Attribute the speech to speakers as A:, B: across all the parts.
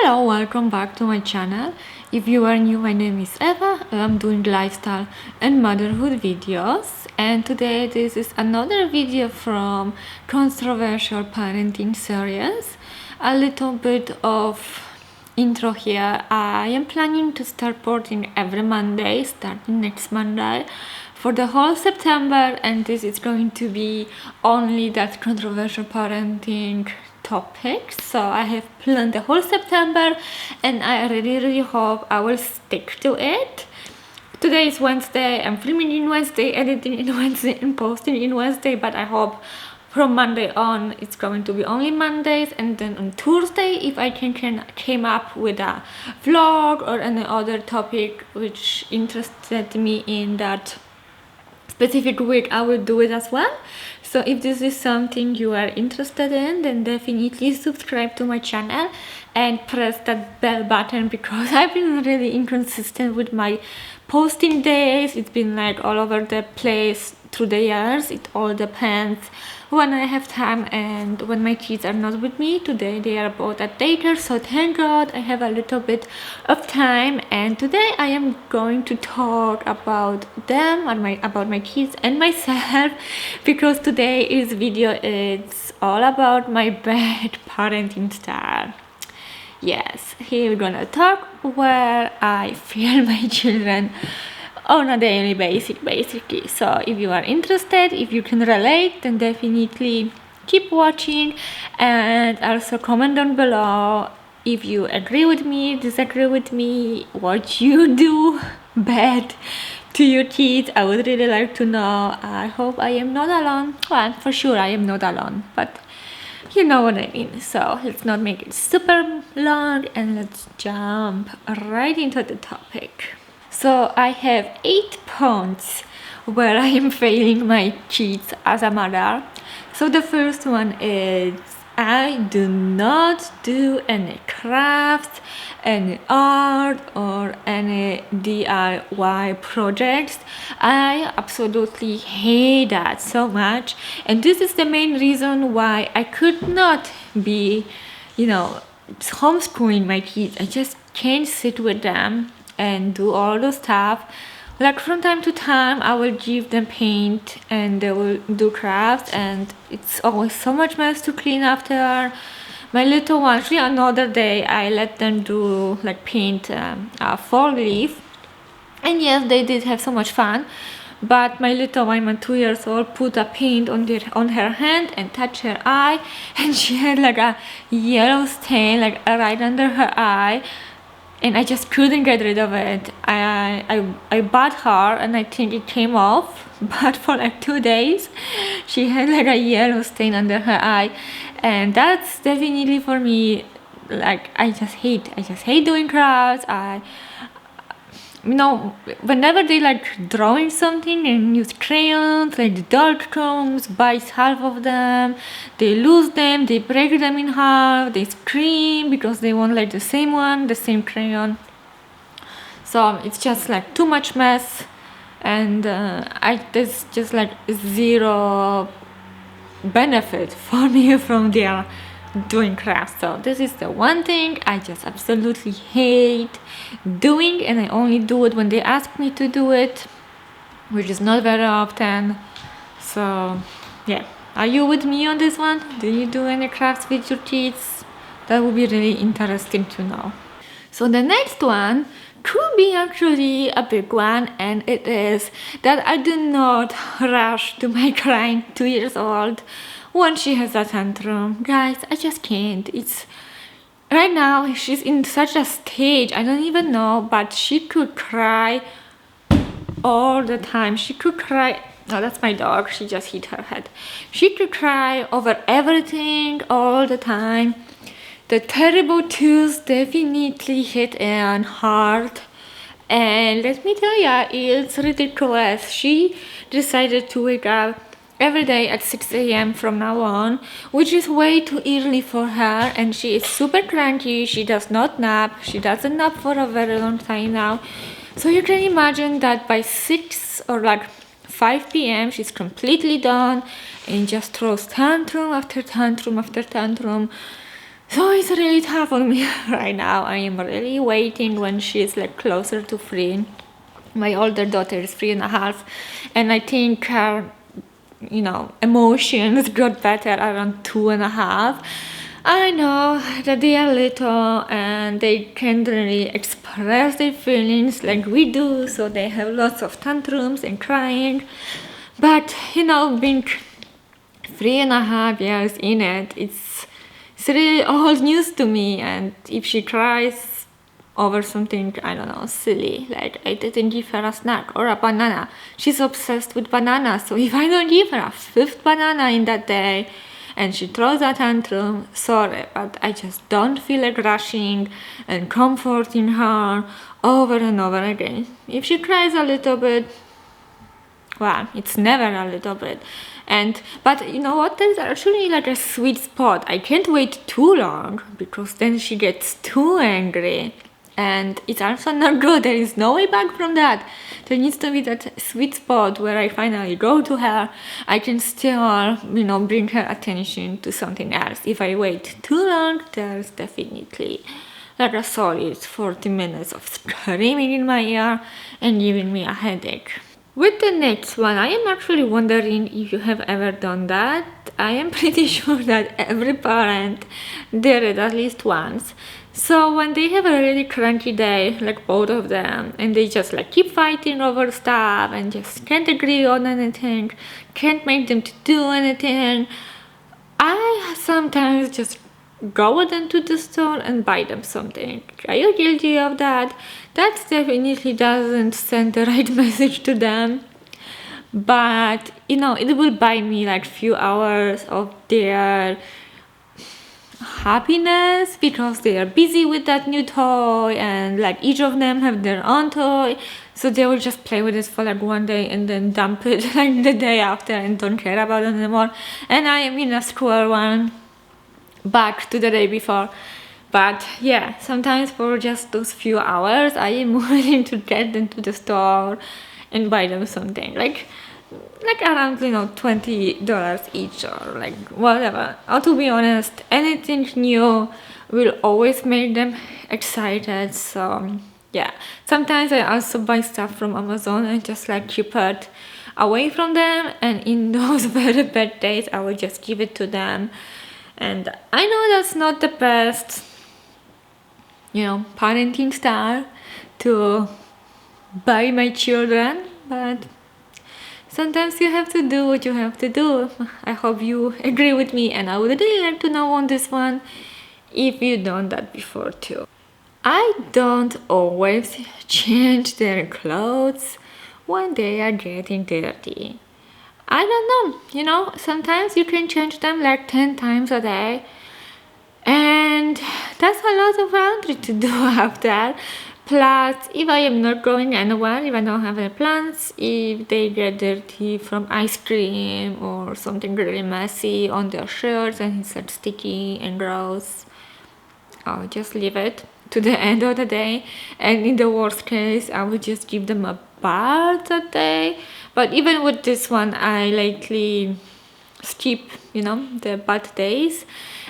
A: Hello, welcome back to my channel. If you are new, my name is Eva. I'm doing lifestyle and motherhood videos, and today this is another video from controversial parenting series. A little bit of intro here. I am planning to start posting every Monday starting next Monday for the whole September, and this is going to be only that controversial parenting topics. So I have planned the whole September, and I really hope I will stick to it. Today is Wednesday. I'm filming in Wednesday, editing in Wednesday, and posting in Wednesday, but I hope from Monday on it's going to be only Mondays, and then on Tuesday, if I can came up with a vlog or any other topic which interested me in that specific week, I will do it as well. So if this is something you are interested in, then definitely subscribe to my channel and press that bell button, because I've been really inconsistent with my posting days. It's been like all over the place through the years. It all depends when I have time and when my kids are not with me. Today they are both at daycare, so thank God I have a little bit of time, and today I am going to talk about them and about my kids and myself, because today's video is all about my bad parenting style. Yes, here we're gonna talk where I fail my children on a daily basis, basically. So if you are interested, if you can relate, then definitely keep watching, and also comment down below if you agree with me, disagree with me, what you do bad to your kids. I would really like to know. I hope I am not alone. Well, for sure I am not alone, but you know what I mean. So let's not make it super long, and let's jump right into the topic. So I have 8 points where I am failing my kids as a mother. So the first one is I do not do any crafts, any art, or any DIY projects. I absolutely hate that so much, and this is the main reason why I could not be, homeschooling my kids. I just can't sit with them and do all the stuff. Like from time to time I will give them paint and they will do crafts, and it's always so much mess to clean after. My little one, actually another day I let them do like paint a fall leaf, and yes, they did have so much fun. But my little one, my 2 years old, put a paint on her hand and touched her eye, and she had like a yellow stain like right under her eye, and I just couldn't get rid of it. I bought her, and I think it came off, but for like 2 days she had like a yellow stain under her eye, and that's definitely for me, like I just hate doing crafts. Whenever they like drawing something and use crayons, like the dark tones, bites half of them, they lose them, they break them in half, they scream because they want like the same crayon. So it's just like too much mess, and there's just like zero benefit for me from their doing crafts. So this is the one thing I just absolutely hate doing, and I only do it when they ask me to do it, which is not very often. So yeah, are you with me on this one? Do you do any crafts with your kids? That would be really interesting to know. So the next one could be actually a big one, and it is that I do not rush to my crying 2 years old when she has a tantrum. Guys, I just can't. It's right now she's in such a stage, I don't even know, but she could cry all the time. She could cry. Oh, that's my dog, she just hit her head. She could cry over everything all the time. The terrible twos definitely hit in hard, and let me tell ya, it's ridiculous. She decided to wake up every day at 6 a.m. from now on, which is way too early for her, and she is super cranky. She does not nap. She doesn't nap for a very long time now. So you can imagine that by 6 or like 5 p.m. she's completely done and just throws tantrum after tantrum after tantrum. So it's really tough on me right now. I am really waiting when she's like closer to 3. My older daughter is 3.5, and I think her, emotions got better around 2.5. I know that they are little and they can't really express their feelings like we do, so they have lots of tantrums and crying. But being 3.5 years in it, it's really all news to me. And if she cries over something, I don't know, silly, like I didn't give her a snack or a banana, she's obsessed with bananas. So if I don't give her a 5th banana in that day and she throws a tantrum, sorry, but I just don't feel like rushing and comforting her over and over again. If she cries a little bit, well, it's never a little bit. But you know what, there's actually like a sweet spot. I can't wait too long because then she gets too angry, and it's also not good. There is no way back from that. There needs to be that sweet spot where I finally go to her. I can still bring her attention to something else. If I wait too long, there's definitely like a solid 40 minutes of screaming in my ear and giving me a headache. With the next one, I am actually wondering if you have ever done that. I am pretty sure that every parent did it at least once. So when they have a really cranky day, like both of them, and they just like keep fighting over stuff and just can't agree on anything, can't make them to do anything, I sometimes just go with them to the store and buy them something. Are you guilty of that? That definitely doesn't send the right message to them. But it will buy me like few hours of their happiness because they are busy with that new toy, and like each of them have their own toy, so they will just play with it for like one day and then dump it like the day after and don't care about it anymore. And I am in a square one back to the day before. But yeah, sometimes for just those few hours I am willing to get them to the store and buy them something like around $20 each, or like whatever. Or to be honest, anything new will always make them excited. So yeah, sometimes I also buy stuff from Amazon and just like keep it away from them, and in those very bad days I will just give it to them. And I know that's not the best parenting style to buy my children, but sometimes you have to do what you have to do. I hope you agree with me, and I would really like to know on this one if you've done that before too. I don't always change their clothes when they are getting dirty. I don't know, sometimes you can change them like 10 times a day, and that's a lot of laundry to do after. Plus, if I am not going anywhere, if I don't have any plans, if they get dirty from ice cream or something really messy on their shirts and it's like sticky and gross, I'll just leave it to the end of the day. And in the worst case, I will just give them a bath that day. But even with this one, I lately skip the bath days.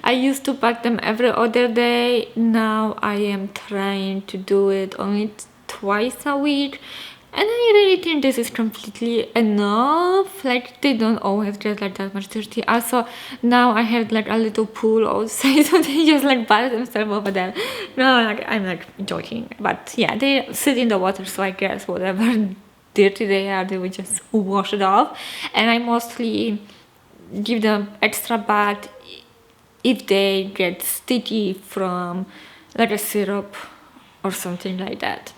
A: I used to bath them every other day. Now I am trying to do it only twice a week, and I really think this is completely enough. Like, they don't always get like that much dirty. Also, now I have like a little pool outside, so they just like bath themselves over there. No, like, I'm like joking, but yeah, they sit in the water, so I guess whatever dirty they are, they will just wash it off. And I mostly give them extra bath if they get sticky from like a syrup or something like that.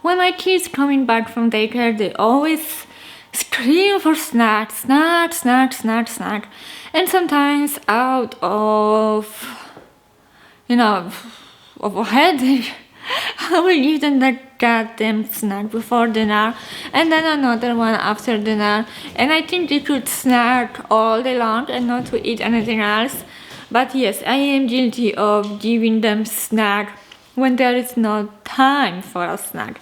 A: When my kids coming back from daycare, they always scream for snack, snack, snack, snack, snack. And sometimes out of of a headache, I will give them that goddamn snack before dinner, and then another one after dinner. And I think they could snack all day long and not to eat anything else. But yes, I am guilty of giving them snack when there is no time for a snack.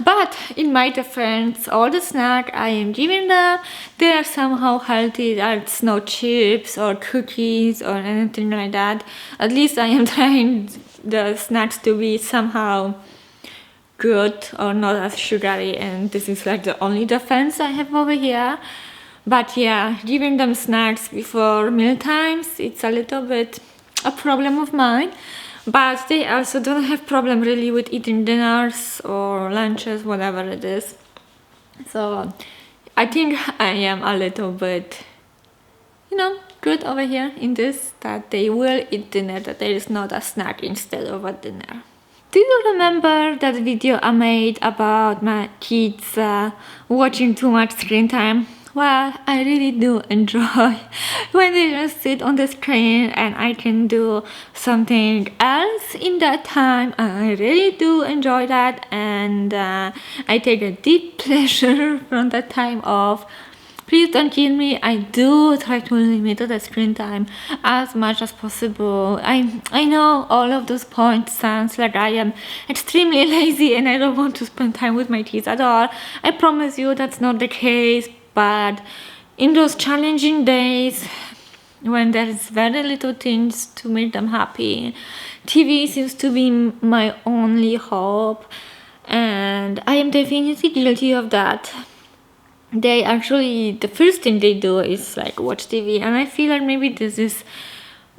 A: But in my defense, all the snack I am giving them, they are somehow healthy. It's not chips or cookies or anything like that. At least I am trying the snacks to be somehow good or not as sugary, and this is like the only defense I have over here. But yeah, giving them snacks before meal times, it's a little bit a problem of mine. But they also don't have problem really with eating dinners or lunches, whatever it is. So I think I am a little bit, good over here in this, that they will eat dinner, that there is not a snack instead of a dinner. Do you remember that video I made about my kids watching too much screen time? Well, I really do enjoy when they just sit on the screen and I can do something else in that time. I really do enjoy that, and I take a deep pleasure from that time off. Please don't kill me. I do try to limit the screen time as much as possible. I know all of those points sounds like I am extremely lazy and I don't want to spend time with my kids at all. I promise you that's not the case. But in those challenging days when there is very little things to make them happy, TV seems to be my only hope, and I am definitely guilty of that. They actually, the first thing they do is like watch TV, and I feel like maybe this is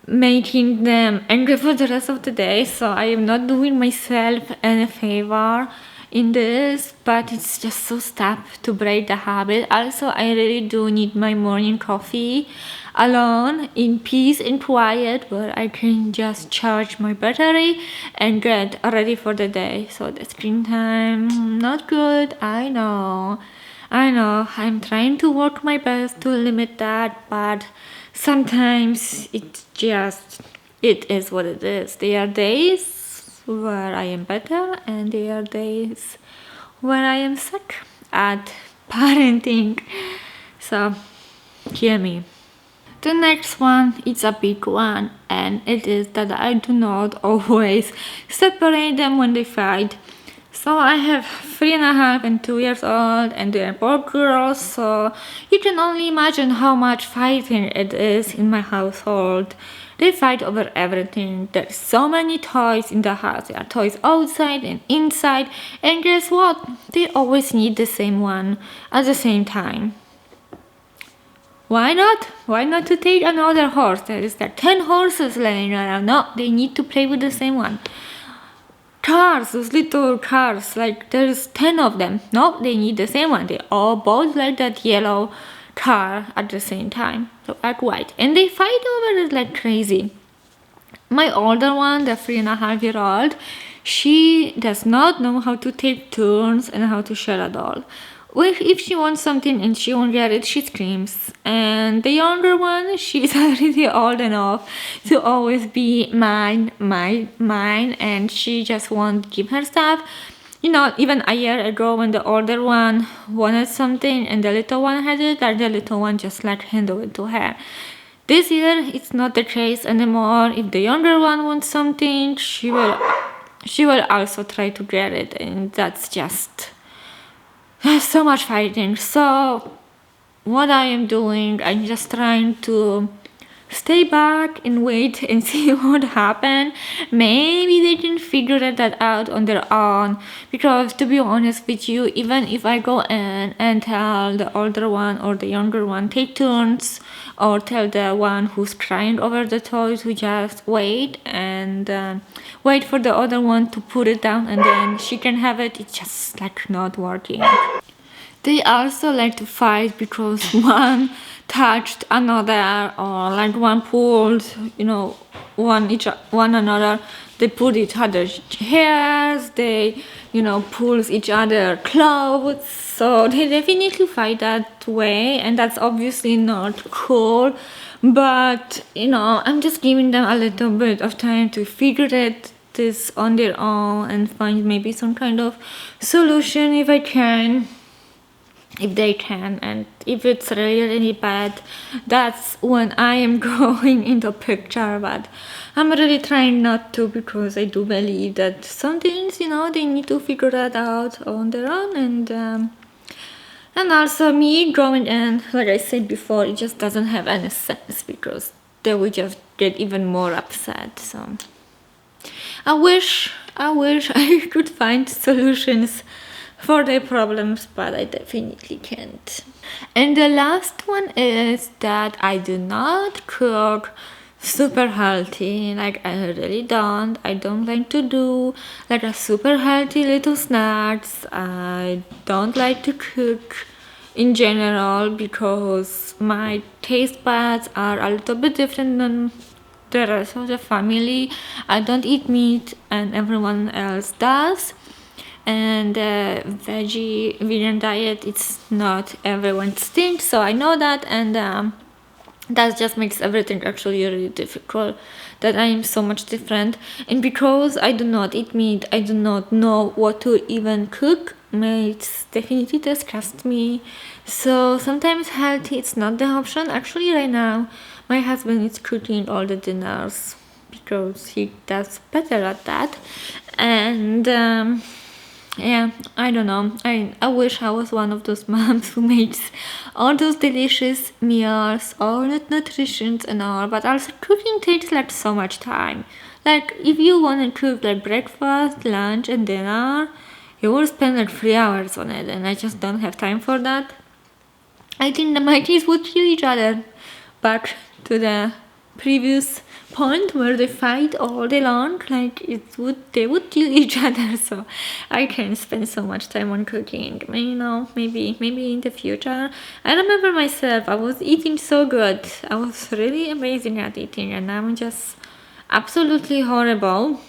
A: making them angry for the rest of the day, so I am not doing myself any favor in this, but it's just so tough to break the habit. Also, I really do need my morning coffee alone in peace and quiet, where I can just charge my battery and get ready for the day. So the screen time, not good. I know, I'm trying to work my best to limit that, but sometimes it is what it is. There are days where I am better, and there are days where I am sick at parenting. So hear me. The next one is a big one, and it is that I do not always separate them when they fight. So I have 3.5 and 2 years old, and they are both girls, so you can only imagine how much fighting it is in my household. They fight over everything. There's so many toys in the house. There are toys outside and inside, and guess what? They always need the same one at the same time. Why not? Why not to take another horse? There is like 10 horses laying around. No, they need to play with the same one. Cars, those little cars, like there's 10 of them. No, they need the same one. They all both like that yellow car at the same time, so like white, and they fight over it like crazy. My older one, the 3.5-year-old, she does not know how to take turns and how to share a doll. If she wants something and she won't get it, she screams. And the younger one, she's already old enough to always be mine, and she just won't give her stuff. Even a year ago when the older one wanted something and the little one had it, and the little one just like handed it to her. This year, it's not the case anymore. If the younger one wants something, she will also try to get it, and that's just so much fighting. So what I am doing, I'm just trying to stay back and wait and see what happened. Maybe they can figure that out on their own, because to be honest with you, even if I go in and tell the older one or the younger one take turns, or tell the one who's crying over the toys to just wait and wait for the other one to put it down and then she can have it, it's just like not working. They also like to fight because one touched another, or like one pulled, one another. They pull each other's hairs, they, pulls each other clothes. So they definitely fight that way, and that's obviously not cool. But, I'm just giving them a little bit of time to figure this on their own and find maybe some kind of solution if I can. if they can, and if it's really really bad, that's when I am going into picture. But I'm really trying not to, because I do believe that some things, they need to figure that out on their own. And also me growing in, like I said before, it just doesn't have any sense, because they would just get even more upset. So I wish I could find solutions for their problems, but I definitely can't. And the last one is that I do not cook super healthy. Like, I really don't. I don't like to do like a super healthy little snacks. I don't like to cook in general, because my taste buds are a little bit different than the rest of the family. I don't eat meat and everyone else does. And veggie vegan diet, it's not everyone's thing, so I know that. And that just makes everything actually really difficult, that I am so much different. And because I do not eat meat, I do not know what to even cook. It's definitely disgust me. So sometimes healthy, it's not the option. Actually, right now my husband is cooking all the dinners, because he does better at that. And yeah, I don't know. I wish I was one of those moms who makes all those delicious meals, all that nutrition and all. But also, cooking takes like so much time. Like, if you want to cook like breakfast, lunch, and dinner, you will spend like 3 hours on it, and I just don't have time for that. I think that my kids would kill each other. Back to the previous point where they fight all day long, like they would kill each other. So I can't spend so much time on cooking. Maybe in the future. I remember myself, I was eating so good. I was really amazing at eating, and now I'm just absolutely horrible.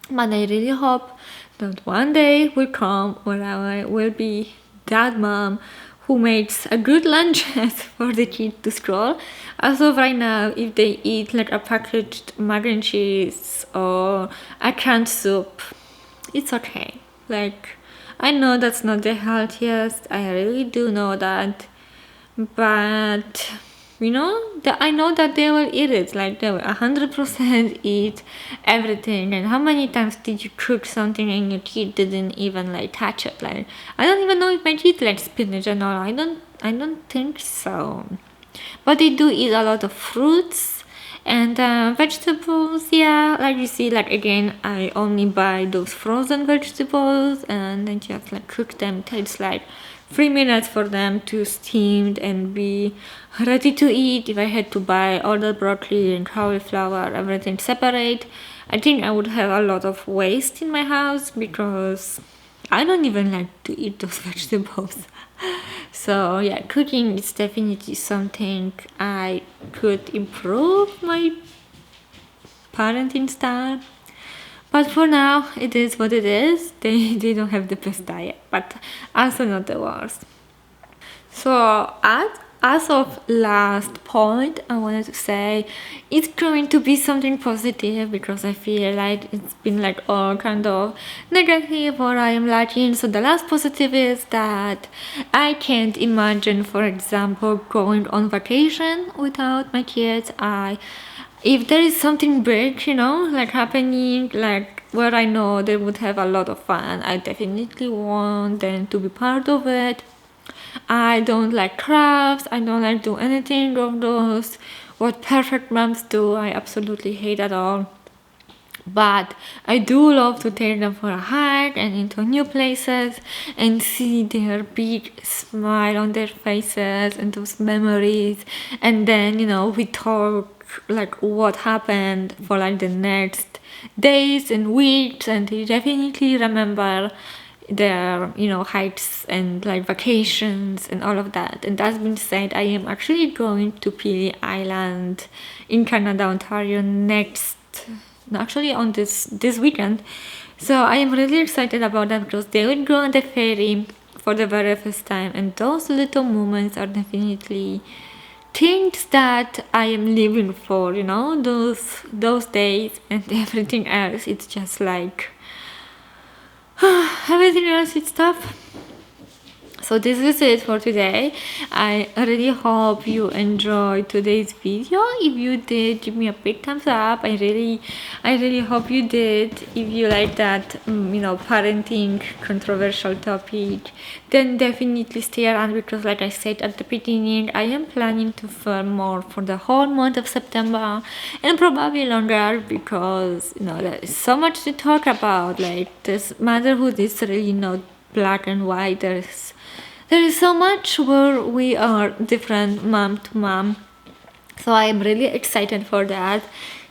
A: But I really hope that one day will come when I will be that mom who makes a good lunches for the kids to scroll. As of right now, if they eat like a packaged mac and cheese or a canned soup, it's okay. Like, I know that's not the healthiest, I really do know that, but I know that they will eat it. Like, they will 100% eat everything. And how many times did you cook something and your kid didn't even like touch it? Like, I don't even know if my kid likes spinach and all. I don't think so. But they do eat a lot of fruits and vegetables. Yeah, like you see, like again, I only buy those frozen vegetables and then just like cook them. It takes like 3 minutes for them to steam and be ready to eat. If I had to buy all the broccoli and cauliflower, everything separate, I think I would have a lot of waste in my house, because I don't even like to eat those vegetables. So yeah, cooking is definitely something I could improve my parenting style. But for now, it is what it is. They don't have the best diet, but also not the worst. So as of last point, I wanted to say it's going to be something positive, because I feel like it's been like all kind of negative or I am lacking. So the last positive is that I can't imagine, for example, going on vacation without my kids. If there is something big, like happening, like where I know they would have a lot of fun, I definitely want them to be part of it. I don't like crafts, I don't like do anything of those what perfect moms do. I absolutely hate it all. But I do love to take them for a hike and into new places and see their big smile on their faces and those memories. And then, we talk like what happened for like the next days and weeks, and they definitely remember their hikes and like vacations and all of that. And that being said, I am actually going to Pili Island in Canada, Ontario actually on this weekend. So I am really excited about that, because they will go on the ferry for the very first time, and those little moments are definitely things that I am living for, those days. And everything else, it's just like everything else is tough. So this is it for today. I really hope you enjoyed today's video. If you did, give me a big thumbs up. I really hope you did. If you like that parenting controversial topic, then definitely stay around, because like I said at the beginning, I am planning to film more for the whole month of September and probably longer, because there is so much to talk about. Like, this motherhood is really not black and white. There is so much where we are different mom to mom. So I am really excited for that.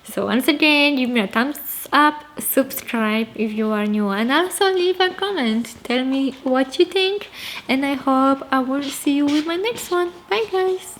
A: So once again, give me a thumbs up, subscribe if you are new, and also leave a comment. Tell me what you think, and I hope I will see you with my next one. Bye guys.